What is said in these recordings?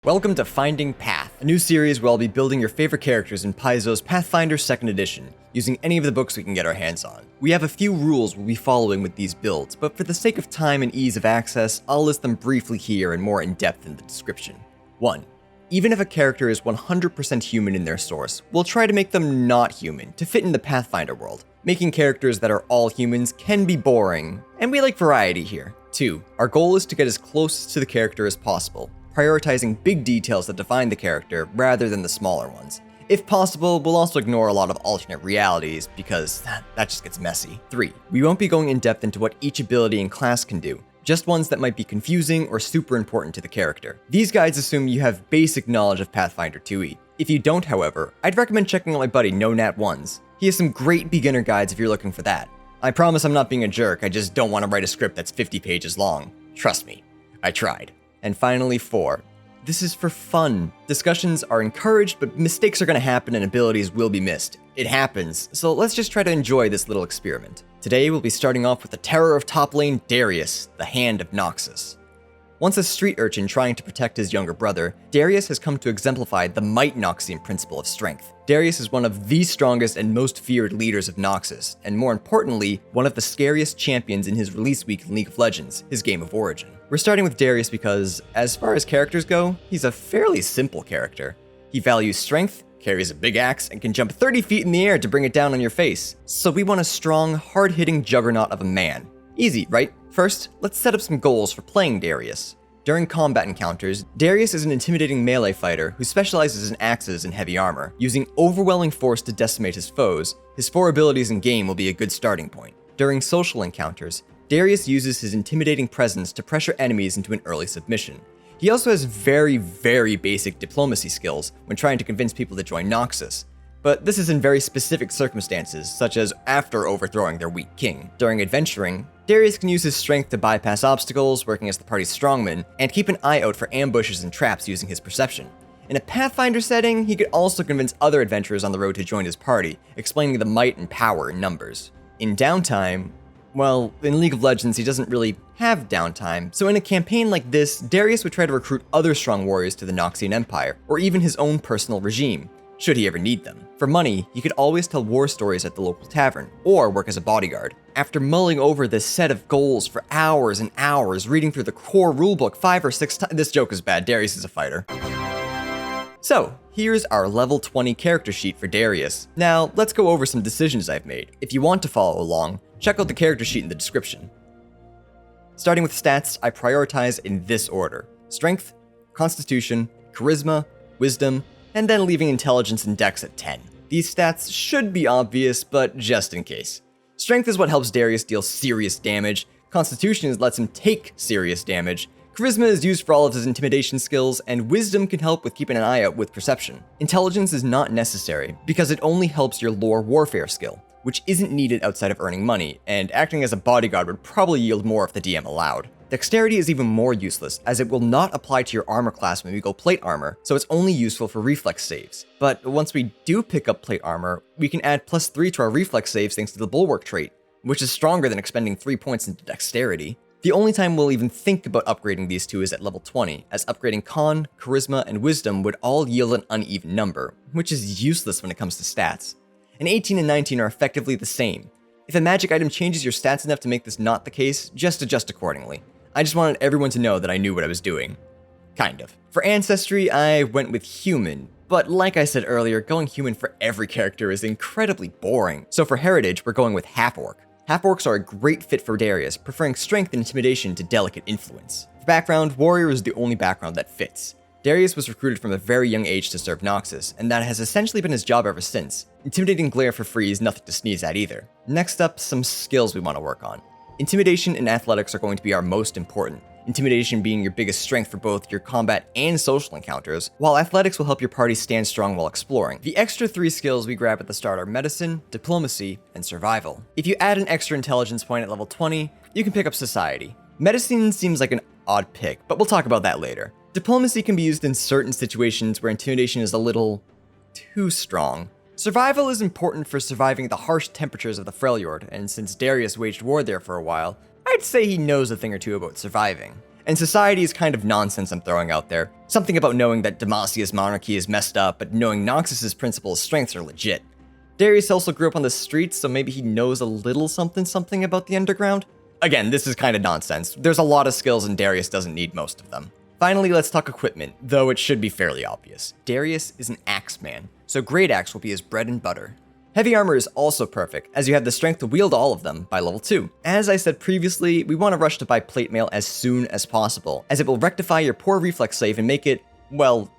Welcome to Finding Path, a new series where I'll be building your favorite characters in Paizo's Pathfinder 2nd edition, using any of the books we can get our hands on. We have a few rules we'll be following with these builds, but for the sake of time and ease of access, I'll list them briefly here and more in depth in the description. 1. Even if a character is 100% human in their source, we'll try to make them not human to fit in the Pathfinder world. Making characters that are all humans can be boring, and we like variety here. 2. Our goal is to get as close to the character as possible, prioritizing big details that define the character rather than the smaller ones. If possible, we'll also ignore a lot of alternate realities because that just gets messy. 3. We won't be going in depth into what each ability and class can do, just ones that might be confusing or super important to the character. These guides assume you have basic knowledge of Pathfinder 2e. If you don't, however, I'd recommend checking out my buddy No Nat Ones. He has some great beginner guides if you're looking for that. I promise I'm not being a jerk, I just don't want to write a script that's 50 pages long. Trust me, I tried. And finally, 4. This is for fun. Discussions are encouraged, but mistakes are going to happen and abilities will be missed. It happens, so let's just try to enjoy this little experiment. Today we'll be starting off with the terror of top lane, Darius, the Hand of Noxus. Once a street urchin trying to protect his younger brother, Darius has come to exemplify the Might Noxian principle of strength. Darius is one of the strongest and most feared leaders of Noxus, and more importantly, one of the scariest champions in his release week in League of Legends, his game of origin. We're starting with Darius because, as far as characters go, he's a fairly simple character. He values strength, carries a big axe, and can jump 30 feet in the air to bring it down on your face. So we want a strong, hard-hitting juggernaut of a man. Easy, right? First, let's set up some goals for playing Darius. During combat encounters, Darius is an intimidating melee fighter who specializes in axes and heavy armor. Using overwhelming force to decimate his foes, his 4 abilities in game will be a good starting point. During social encounters, Darius uses his intimidating presence to pressure enemies into an early submission. He also has very basic diplomacy skills when trying to convince people to join Noxus, but this is in very specific circumstances, such as after overthrowing their weak king. During adventuring, Darius can use his strength to bypass obstacles, working as the party's strongman, and keep an eye out for ambushes and traps using his perception. In a Pathfinder setting, he could also convince other adventurers on the road to join his party, explaining the might and power in numbers. In downtime, well, in League of Legends, he doesn't really have downtime, so in a campaign like this, Darius would try to recruit other strong warriors to the Noxian Empire, or even his own personal regime, should he ever need them. For money, he could always tell war stories at the local tavern, or work as a bodyguard. After mulling over this set of goals for hours and hours, reading through the core rulebook 5 or 6 times— this joke is bad, Darius is a fighter. So, here's our level 20 character sheet for Darius. Now, let's go over some decisions I've made. If you want to follow along, check out the character sheet in the description. Starting with stats, I prioritize in this order: Strength, Constitution, Charisma, Wisdom, and then leaving Intelligence and Dex at 10. These stats should be obvious, but just in case. Strength is what helps Darius deal serious damage, Constitution lets him take serious damage, Charisma is used for all of his intimidation skills, and Wisdom can help with keeping an eye out with perception. Intelligence is not necessary, because it only helps your lore warfare skill, which isn't needed outside of earning money, and acting as a bodyguard would probably yield more if the DM allowed. Dexterity is even more useless, as it will not apply to your armor class when we go plate armor, so it's only useful for reflex saves. But once we do pick up plate armor, we can add +3 to our reflex saves thanks to the Bulwark trait, which is stronger than expending 3 points into dexterity. The only time we'll even think about upgrading these two is at level 20, as upgrading Con, Charisma, and Wisdom would all yield an uneven number, which is useless when it comes to stats. And 18 and 19 are effectively the same. If a magic item changes your stats enough to make this not the case, just adjust accordingly. I just wanted everyone to know that I knew what I was doing. Kind of. For Ancestry, I went with Human, but like I said earlier, going Human for every character is incredibly boring. So for Heritage, we're going with Half-Orc. Half-Orcs are a great fit for Darius, preferring strength and intimidation to delicate influence. For background, Warrior is the only background that fits. Darius was recruited from a very young age to serve Noxus, and that has essentially been his job ever since. Intimidating glare for free is nothing to sneeze at either. Next up, some skills we want to work on. Intimidation and athletics are going to be our most important, intimidation being your biggest strength for both your combat and social encounters, while athletics will help your party stand strong while exploring. The extra 3 skills we grab at the start are medicine, diplomacy, and survival. If you add an extra intelligence point at level 20, you can pick up society. Medicine seems like an odd pick, but we'll talk about that later. Diplomacy can be used in certain situations where intimidation is a little too strong. Survival is important for surviving the harsh temperatures of the Freljord, and since Darius waged war there for a while, I'd say he knows a thing or two about surviving. And society is kind of nonsense I'm throwing out there. Something about knowing that Demacia's monarchy is messed up, but knowing Noxus's principal strengths are legit. Darius also grew up on the streets, so maybe he knows a little something about the underground. Again, this is kind of nonsense. There's a lot of skills and Darius doesn't need most of them. Finally, let's talk equipment, though it should be fairly obvious. Darius is an axeman, so great axe will be his bread and butter. Heavy armor is also perfect, as you have the strength to wield all of them by level 2. As I said previously, we want to rush to buy plate mail as soon as possible, as it will rectify your poor reflex save and make it, well,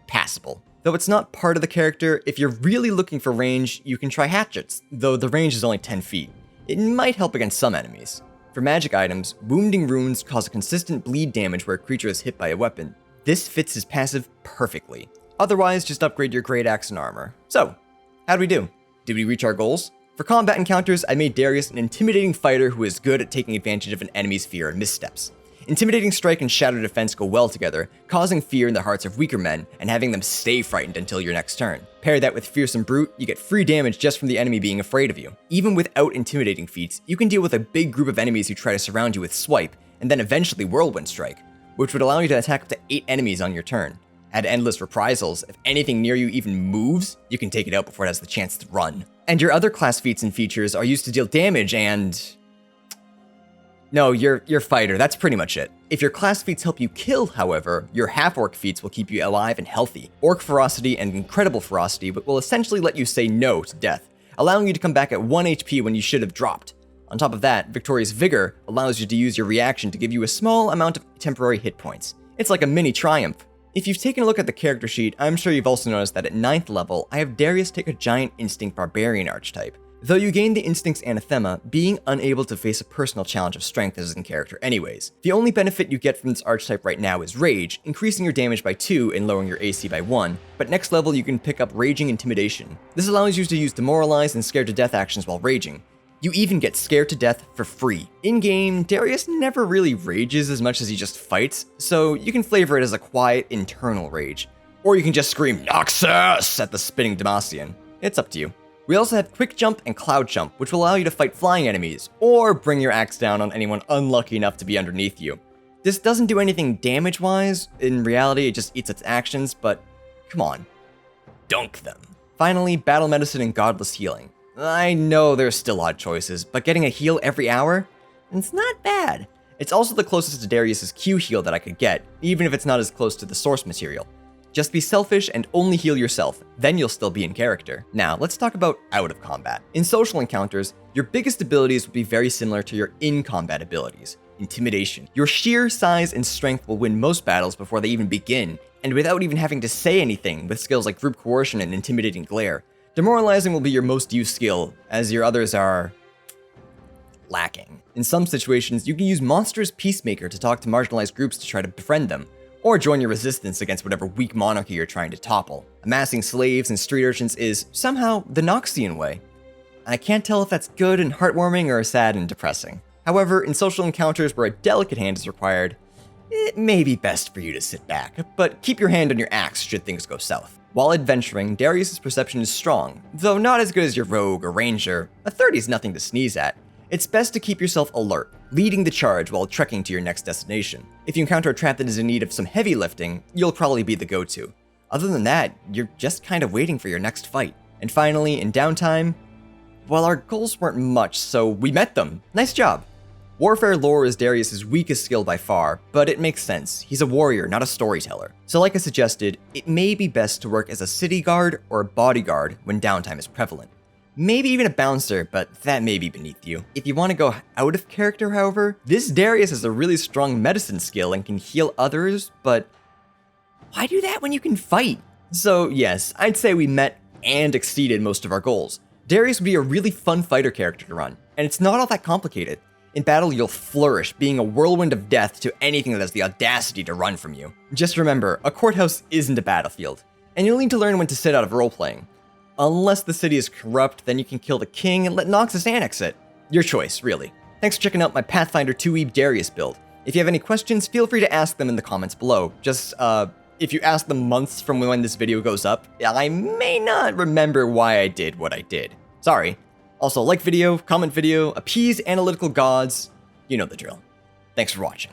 passable. Though it's not part of the character, if you're really looking for range, you can try hatchets, though the range is only 10 feet. It might help against some enemies. For magic items, wounding runes cause a consistent bleed damage where a creature is hit by a weapon. This fits his passive perfectly. Otherwise, just upgrade your great axe and armor. So, how'd we do? Did we reach our goals? For combat encounters, I made Darius an intimidating fighter who is good at taking advantage of an enemy's fear and missteps. Intimidating strike and shadow defense go well together, causing fear in the hearts of weaker men and having them stay frightened until your next turn. Pair that with fearsome brute, you get free damage just from the enemy being afraid of you. Even without intimidating feats, you can deal with a big group of enemies who try to surround you with swipe, and then eventually whirlwind strike, which would allow you to attack up to 8 enemies on your turn. Add endless reprisals. If anything near you even moves, you can take it out before it has the chance to run. And your other class feats and features are used to deal damage and... No, your fighter, that's pretty much it. If your class feats help you kill, however, your half-orc feats will keep you alive and healthy. Orc ferocity and incredible ferocity will essentially let you say no to death, allowing you to come back at 1 HP when you should have dropped. On top of that, Victorious Vigor allows you to use your reaction to give you a small amount of temporary hit points. It's like a mini triumph. If you've taken a look at the character sheet, I'm sure you've also noticed that at 9th level, I have Darius take a Giant Instinct Barbarian archetype. Though you gain the Instinct's anathema, being unable to face a personal challenge of strength is in character anyways. The only benefit you get from this archetype right now is Rage, increasing your damage by 2 and lowering your AC by 1, but next level you can pick up Raging Intimidation. This allows you to use Demoralize and Scared to Death actions while raging. You even get Scared to Death for free. In-game, Darius never really rages as much as he just fights, so you can flavor it as a quiet, internal rage. Or you can just scream Noxus at the spinning Demacian. It's up to you. We also have Quick Jump and Cloud Jump, which will allow you to fight flying enemies, or bring your axe down on anyone unlucky enough to be underneath you. This doesn't do anything damage-wise, in reality it just eats its actions, but come on, dunk them. Finally, Battle Medicine and Godless Healing. I know there's still odd choices, but getting a heal every hour? It's not bad. It's also the closest to Darius's Q heal that I could get, even if it's not as close to the source material. Just be selfish and only heal yourself, then you'll still be in character. Now, let's talk about out of combat. In social encounters, your biggest abilities will be very similar to your in-combat abilities. Intimidation. Your sheer size and strength will win most battles before they even begin, and without even having to say anything with skills like Group Coercion and Intimidating Glare. Demoralizing will be your most used skill, as your others are... lacking. In some situations, you can use Monstrous Peacemaker to talk to marginalized groups to try to befriend them, or join your resistance against whatever weak monarchy you're trying to topple. Amassing slaves and street urchins is, somehow, the Noxian way. I can't tell if that's good and heartwarming or sad and depressing. However, in social encounters where a delicate hand is required, it may be best for you to sit back, but keep your hand on your axe should things go south. While adventuring, Darius's perception is strong, though not as good as your rogue or ranger. A 30 is nothing to sneeze at. It's best to keep yourself alert, leading the charge while trekking to your next destination. If you encounter a trap that is in need of some heavy lifting, you'll probably be the go-to. Other than that, you're just kind of waiting for your next fight. And finally, in downtime, well, our goals weren't much, so we met them. Nice job. Warfare lore is Darius's weakest skill by far, but it makes sense. He's a warrior, not a storyteller. So like I suggested, it may be best to work as a city guard or a bodyguard when downtime is prevalent. Maybe even a bouncer, but that may be beneath you. If you want to go out of character, however, this Darius has a really strong medicine skill and can heal others, but why do that when you can fight? So yes, I'd say we met and exceeded most of our goals. Darius would be a really fun fighter character to run, and it's not all that complicated. In battle, you'll flourish, being a whirlwind of death to anything that has the audacity to run from you. Just remember, a courthouse isn't a battlefield, and you'll need to learn when to sit out of roleplaying. Unless the city is corrupt, then you can kill the king and let Noxus annex it. Your choice, really. Thanks for checking out my Pathfinder 2e Darius build. If you have any questions, feel free to ask them in the comments below. Just, if you ask them months from when this video goes up, I may not remember why I did what I did. Sorry. Also, like video, comment video, appease analytical gods. You know the drill. Thanks for watching.